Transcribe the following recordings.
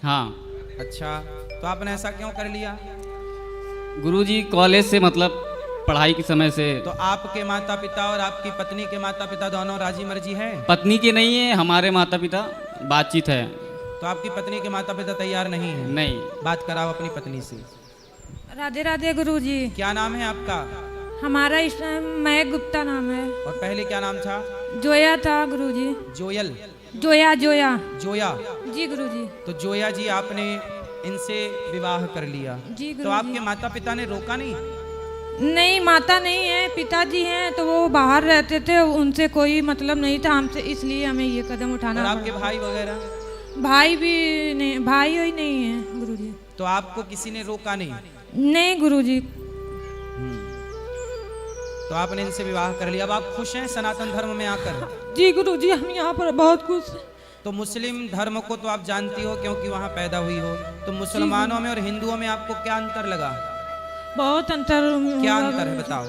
हाँ। अच्छा, तो आपने ऐसा क्यों कर लिया? गुरुजी कॉलेज से मतलब पढ़ाई के समय से। तो आपके माता पिता और आपकी पत्नी के माता पिता दोनों राजी मर्जी है? पत्नी के नहीं है, हमारे माता पिता बातचीत है। तो आपकी पत्नी के माता पिता तैयार नहीं है? नहीं। बात कराओ अपनी पत्नी से। राधे राधे गुरुजी। क्या नाम है आपका? हमारा इस महक गुप्ता नाम है। और पहले क्या नाम था? जोया था गुरुजी। जोयल? जोया जोया। जोया? जी गुरुजी। तो जोया जी आपने इनसे विवाह कर लिया? जी तो गुरुजी। आपके माता पिता ने रोका नहीं? नहीं, माता नहीं है, पिताजी हैं, तो वो बाहर रहते थे, उनसे कोई मतलब नहीं था हमसे, इसलिए हमें ये कदम और उठाना आपके पड़ा। भाई वगैरह? भाई भी नहीं, भाई ही नहीं है गुरुजी। तो आपको किसी ने रोका नहीं? नहीं गुरुजी। तो आपने इनसे विवाह कर लिया। अब आप खुश हैं सनातन धर्म में आकर? जी गुरुजी, हम यहाँ पर बहुत खुश हैं। तो मुस्लिम धर्म को तो आप जानती हो क्योंकि वहाँ पैदा हुई हो। तो मुसलमानों में और हिंदुओं में आपको क्या अंतर लगा? बहुत अंतर। क्या हुआ अंतर है गुरुजी। बताओ?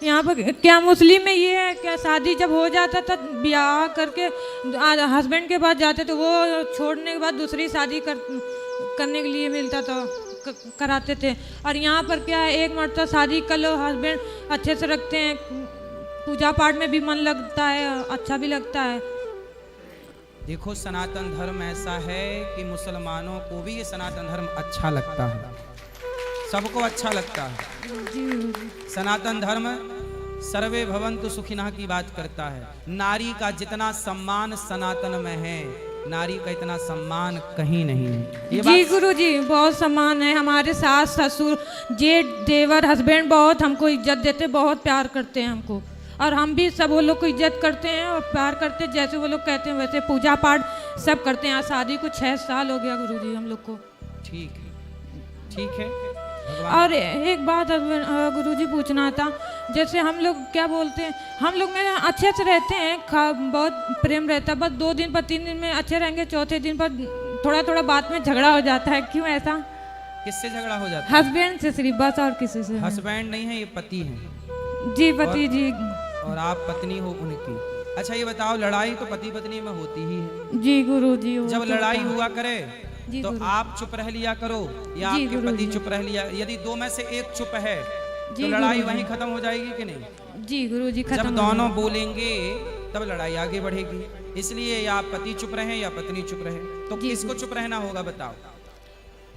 यहाँ पर क्या मुस्लिम में ये है, क्या शादी जब हो जाता था ब्याह करके हस्बैंड के पास जाते तो वो छोड़ने के बाद दूसरी शादी करने के लिए मिलता था, कराते थे। और यहाँ पर क्या है, एक मर्तबा शादी कर लो, हस्बैंड अच्छे से रखते हैं, पूजा पाठ में भी मन लगता है, अच्छा भी लगता है। देखो, सनातन धर्म ऐसा है कि मुसलमानों को भी ये सनातन धर्म अच्छा लगता है, सबको अच्छा लगता है। जी। सनातन धर्म सर्वे भवन्तु सुखिनः की बात करता है। नारी का जितना सम्मान सनातन में है, नारी का इतना सम्मान कहीं नहीं है। ये जी बात गुरुजी, बहुत सम्मान है। हमारे सास ससुर जेठ देवर हस्बैंड बहुत हमको इज्जत देते, बहुत प्यार करते हैं हमको, और हम भी सब वो लोग को इज्जत करते हैं और प्यार करते हैं। जैसे वो लोग कहते हैं वैसे पूजा पाठ सब करते हैं। आज शादी को 6 साल हो गया गुरुजी हम लोग को। ठीक है, ठीक है। भगवान और एक बात गुरुजी पूछना था, जैसे हम लोग क्या बोलते हैं, हम लोग में अच्छे से रहते हैं, बहुत प्रेम रहता है, बस 2 दिन पर 3 दिन में अच्छे रहेंगे, चौथे दिन पर थोड़ा थोड़ा बात में झगड़ा हो जाता है। क्यों ऐसा? किससे झगड़ा हो जाता है? हस्बैंड से सिर्फ, बस और किसी से नहीं। हस्बैंड नहीं है, ये पति हैं। जी पति जी। और आप पत्नी हो उनकी। अच्छा ये बताओ, लड़ाई तो पति पत्नी में होती ही है। जी गुरुजी। वो जब तो लड़ाई होता है। हुआ करे जी तो गुरु। आप चुप रह लिया करो या जी आपके गुरु पति जी। चुप रह लिया। यदि 2 में से एक चुप है जी तो लड़ाई गुरु जी। वहीं खत्म हो जाएगी कि नहीं? जी गुरुजी, जब खत्म हो दोनों गया। बोलेंगे तब लड़ाई आगे बढ़ेगी। इसलिए या पति चुप रहे या पत्नी चुप रहे। तो जी किसको चुप रहना होगा बताओ?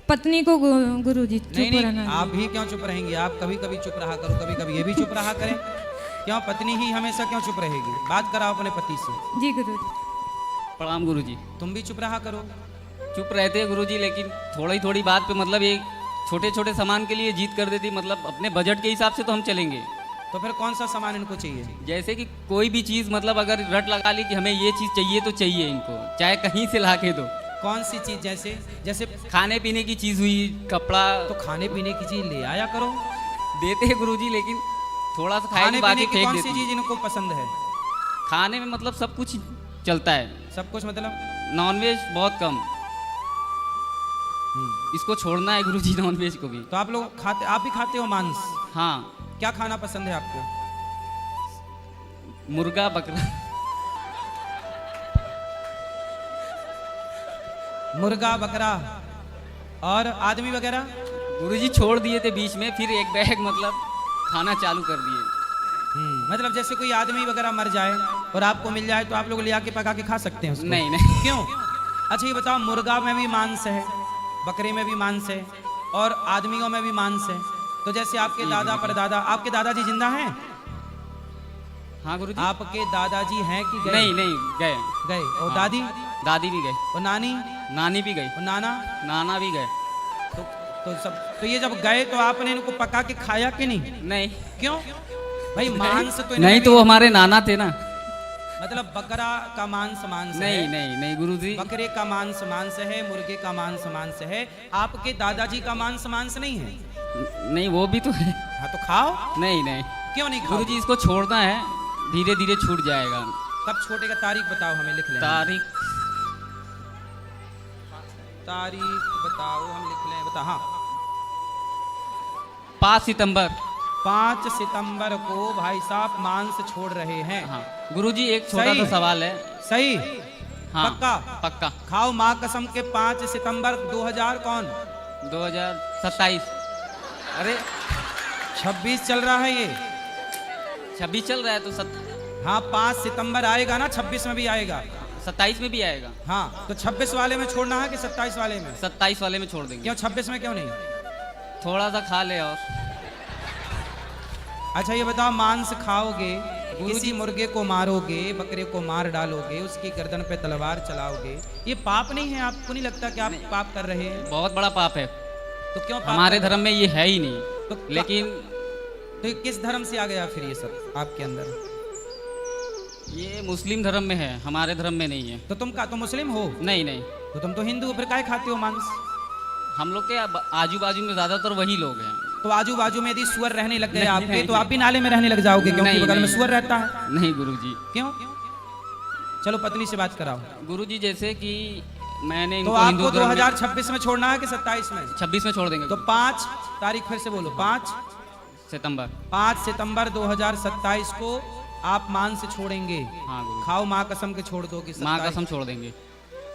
पत्नी को गुरुजी नहीं चुप नहीं, रहना। आप भी क्यों चुप रहेंगे? आप कभी कभी चुप रहा करो, कभी कभी ये भी चुप रहा करें। क्यों पत्नी ही हमेशा क्यों चुप रहेगी? बात कराओ अपने पति से। जी गुरुजी। प्रणाम गुरुजी। तुम भी चुप रहा करो। चुप रहते हैं गुरुजी, लेकिन थोड़ी थोड़ी बात पे मतलब ये छोटे छोटे सामान के लिए जीत कर देती, मतलब अपने बजट के हिसाब से तो हम चलेंगे। तो फिर कौन सा सामान इनको चाहिए? जैसे कि कोई भी चीज़ मतलब अगर रट लगा ली कि हमें ये चीज़ चाहिए तो चाहिए इनको, चाहे कहीं से ला के दो। कौन सी चीज? जैसे जैसे खाने पीने की चीज़ हुई, कपड़ा तो खाने पीने की चीज ले आया करो। देते हैं गुरुजी, लेकिन थोड़ा सा खाए खाने बाकी पीने की फेंक कौन सी देते हैं। चीज इनको पसंद है? खाने में मतलब सब कुछ चलता है, सब कुछ मतलब? नॉनवेज बहुत कम। इसको छोड़ना है गुरुजी नॉनवेज को भी। तो आप लोग खाते, आप भी खाते हो मांस? हाँ, क्या खाना पसंद है आपको? मुर्गा बकरा। मुर्गा बकरा और आदमी वगैरह? गुरुजी छोड़ दिए थे बीच में, फिर एक बैग मतलब खाना चालू कर दिए। मतलब जैसे कोई आदमी वगैरह मर जाए और आपको मिल जाए तो आप लोग ले आके पका के खा सकते हैं उसको? नहीं नहीं। क्यों? अच्छा ये बताओ, मुर्गा में भी मांस है, बकरे में भी मांस है और आदमियों में भी मांस है। तो जैसे आपके दादा परदादा, आपके दादाजी जिंदा हैं? हाँ गुरुजी। आपके दादाजी हैं कि गए? नहीं नहीं गए। गए। और हाँ। दादी? दादी भी गई, और नानी? नानी भी गई, और नाना? नाना भी गए। तो सब, तो ये जब गए तो आपने इनको पका के खाया कि नहीं? नहीं क्यों भाई? मांस तो नहीं, तो वो हमारे नाना थे ना। मतलब बकरा का मांस मांस नहीं है, नहीं नहीं गुरुजी। बकरे का मांस मांस है, मुर्गे का मांस मांस है। आपके दादाजी का मांस मांस नहीं है? नहीं वो भी तो है। हाँ तो खाओ। नहीं नहीं क्यों नहीं खाओ? गुरुजी, इसको छोड़ना है, धीरे धीरे छूट जाएगा। कब छोटेगा? तारीख बताओ हमें, लिख लें। तारीख तारीख बताओ, हम लिख लें। बता। हाँ 5 सितंबर। 5 सितंबर को भाई साहब मांस छोड़ रहे हैं। हाँ गुरुजी, एक छोटा सही। सा सवाल है। सही। हाँ पक्का? पक्का। खाओ माँ कसम के 5 सितंबर 2000 कौन 2027। अरे 26 चल रहा है ये। 26 चल रहा है तो हाँ 5 सितंबर आएगा ना, 26 में भी आएगा। 27 में भी आएगा। हाँ तो 26 वाले में छोड़ना है कि 27 वाले में? 27 वाले में छोड़ देंगे। क्यों 26 में क्यों नहीं? थोड़ा सा खा ले और। अच्छा ये बताओ, मांस खाओगे, किसी मुर्गे को मारोगे, बकरे को मार डालोगे, उसकी गर्दन पे तलवार चलाओगे, ये पाप नहीं है? आपको नहीं लगता कि आप पाप कर रहे हैं? बहुत बड़ा पाप है। तो क्यों पाप हमारे कर रहे धर्म में ये है ही नहीं। तो लेकिन हैं? तो ये किस धर्म से आ गया फिर ये सब आपके अंदर? ये मुस्लिम धर्म में है, हमारे धर्म में नहीं है। तो तुम का तो मुस्लिम हो? नहीं नहीं, तो तुम तो हिंदू हो, फिर काहे खाते हो मांस? हम लोग के आजू बाजू में ज्यादातर वही लोग हैं। तो आजू बाजू में यदि सुअर रहने लग गए नहीं, आपके, नहीं, तो आप भी नाले में रहने लग जाओगे, क्योंकि नहीं, बगल में नहीं। सुअर रहता है। नहीं गुरुजी। क्यों? चलो पत्नी से बात कराओ। गुरुजी जैसे कि मैंने तो इनको आपको हिंदू धर्म में 2026 में छोड़ना है कि 27 में? 26 में छोड़ देंगे। तो 5 तारीख फिर से बोलो, 5 सितंबर। 5 सितंबर 2027 को आप मांस छोड़ेंगे। हाँ गुरु, खाओ माँ कसम के छोड़ दो कि माँ 27? कसम छोड़ देंगे,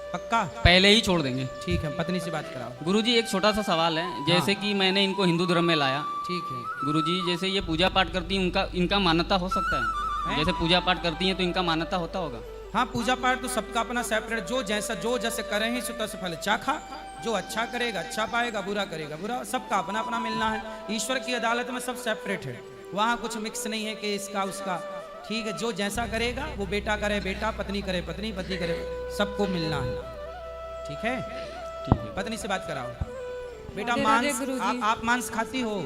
पक्का? पहले ही छोड़ देंगे। ठीक है, पत्नी से बात कराओ। गुरुजी एक छोटा सा सवाल है, जैसे कि मैंने इनको हिंदू धर्म में लाया। ठीक है। गुरुजी जैसे ये पूजा पाठ करती हैं, उनका इनका मान्यता हो सकता है? हैं? जैसे पूजा पाठ करती हैं तो इनका मान्यता होता होगा? हाँ पूजा पाठ तो सबका अपना सेपरेट, जो जैसे करें ही सुत फल चाखा। जो अच्छा करेगा अच्छा पाएगा, बुरा करेगा बुरा, सबका अपना अपना मिलना है। ईश्वर की अदालत में सब सेपरेट है, वहाँ कुछ मिक्स नहीं है कि इसका उसका। ठीक है, जो जैसा करेगा वो, बेटा करे बेटा, पत्नी करे पत्नी, पति करे, सबको मिलना है। ठीक है? ठीक है। पत्नी से बात कराओ। बेटा राधे मांस, राधे गुरुजी। आप मांस खाती हो?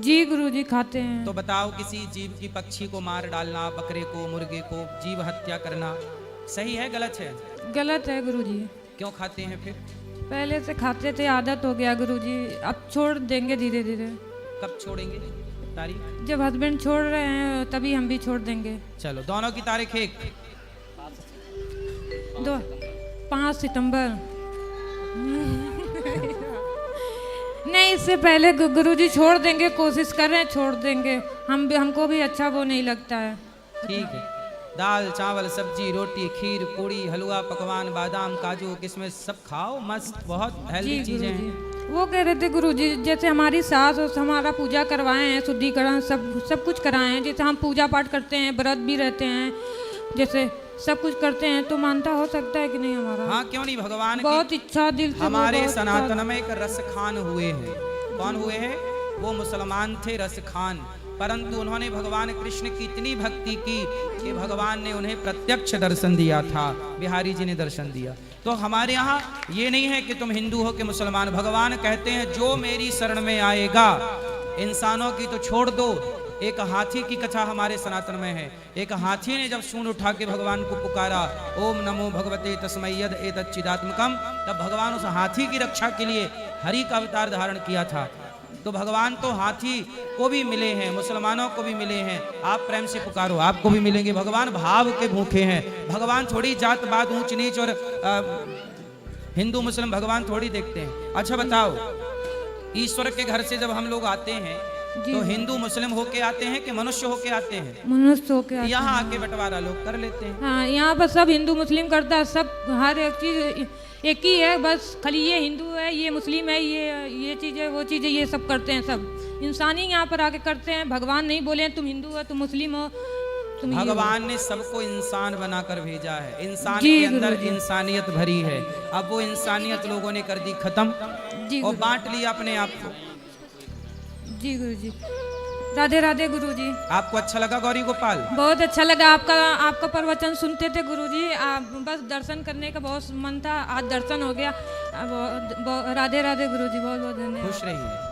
जी गुरुजी खाते हैं। तो बताओ, किसी जीव की, पक्षी को मार डालना, बकरे को, मुर्गे को, जीव हत्या करना सही है गलत है? गलत है गुरुजी। क्यों खाते हैं फिर? पहले से खाते थे, आदत हो गया गुरुजी, अब छोड़ देंगे धीरे धीरे। कब छोड़ेंगे तारीख? जब हस्बैंड छोड़ रहे हैं तभी हम भी छोड़ देंगे। चलो दोनों की तारीख एक। 5 सितंबर। नहीं, इससे पहले गुरुजी छोड़ देंगे, कोशिश कर रहे हैं, छोड़ देंगे। हमको भी अच्छा वो नहीं लगता है। ठीक है, दाल चावल सब्जी रोटी खीर पूड़ी हलवा पकवान बादाम काजू किशमिश सब खाओ, मस्त, बहुत हेल्दी जी चीजें हैं। गुरुजी, वो कह रहे थे गुरुजी, जैसे हमारी सास और हमारा पूजा करवाए हैं, शुद्धिकरण सब कुछ कराए हैं, जैसे हम पूजा पाठ करते हैं, व्रत भी रहते हैं, जैसे सब कुछ करते हैं, तो मानता हो सकता है कि नहीं हमारा? हाँ क्यों नहीं, भगवान बहुत की इच्छा दिल से। हमारे सनातन में एक रस खान हुए हैं। कौन हुए हैं? वो मुसलमान थे रस खान, परंतु उन्होंने भगवान कृष्ण की इतनी भक्ति की कि भगवान ने उन्हें प्रत्यक्ष दर्शन दिया था। बिहारी जी ने दर्शन दिया। तो हमारे यहाँ ये नहीं है कि तुम हिंदू हो कि मुसलमान। भगवान कहते हैं जो मेरी शरण में आएगा, इंसानों की तो छोड़ दो, एक हाथी की कथा हमारे सनातन में है। एक हाथी ने जब सूंड उठा के भगवान को पुकारा, ओम नमो भगवते तस्मै यद् एतच्चिदात्मकम्, तब भगवान उस हाथी की रक्षा के लिए हरि का अवतार धारण किया था। तो भगवान तो हाथी को भी मिले हैं, मुसलमानों को भी मिले हैं। आप प्रेम से पुकारो, आपको भी मिलेंगे। भगवान भाव के भूखे हैं। भगवान थोड़ी जात पात ऊंच नीच और हिंदू मुस्लिम भगवान थोड़ी देखते हैं। अच्छा बताओ, ईश्वर के घर से जब हम लोग आते हैं तो हिंदू मुस्लिम होके आते हैं कि मनुष्य होके आते हैं? मनुष्य होके आते हैं। यहाँ आके बंटवारा लोग कर लेते हैं। हाँ, यहाँ पर सब हिंदू मुस्लिम करता है, सब हर एक चीज एक ही है, बस खाली ये हिंदू है, ये मुस्लिम है, ये चीज़ है, वो चीज़ है, ये सब करते हैं। सब इंसानी यहाँ पर आके करते हैं। भगवान नहीं बोले तुम हिंदू हो, तुम मुस्लिम हो, तुम ये हो। भगवान ने सबको इंसान बनाकर भेजा है। इंसान जी के अंदर गुरुजी। इंसानियत भरी है। अब वो इंसानियत लोगों ने कर दी खत्म जी और गुरुजी। बांट लिया अपने आप को। जी गुरुजी, राधे राधे गुरुजी। आपको अच्छा लगा गौरी गोपाल? बहुत अच्छा लगा आपका प्रवचन सुनते थे गुरुजी। बस दर्शन करने का बहुत मन था, आज दर्शन हो गया। राधे राधे गुरुजी, बहुत बहुत धन्यवाद। खुश रहिए।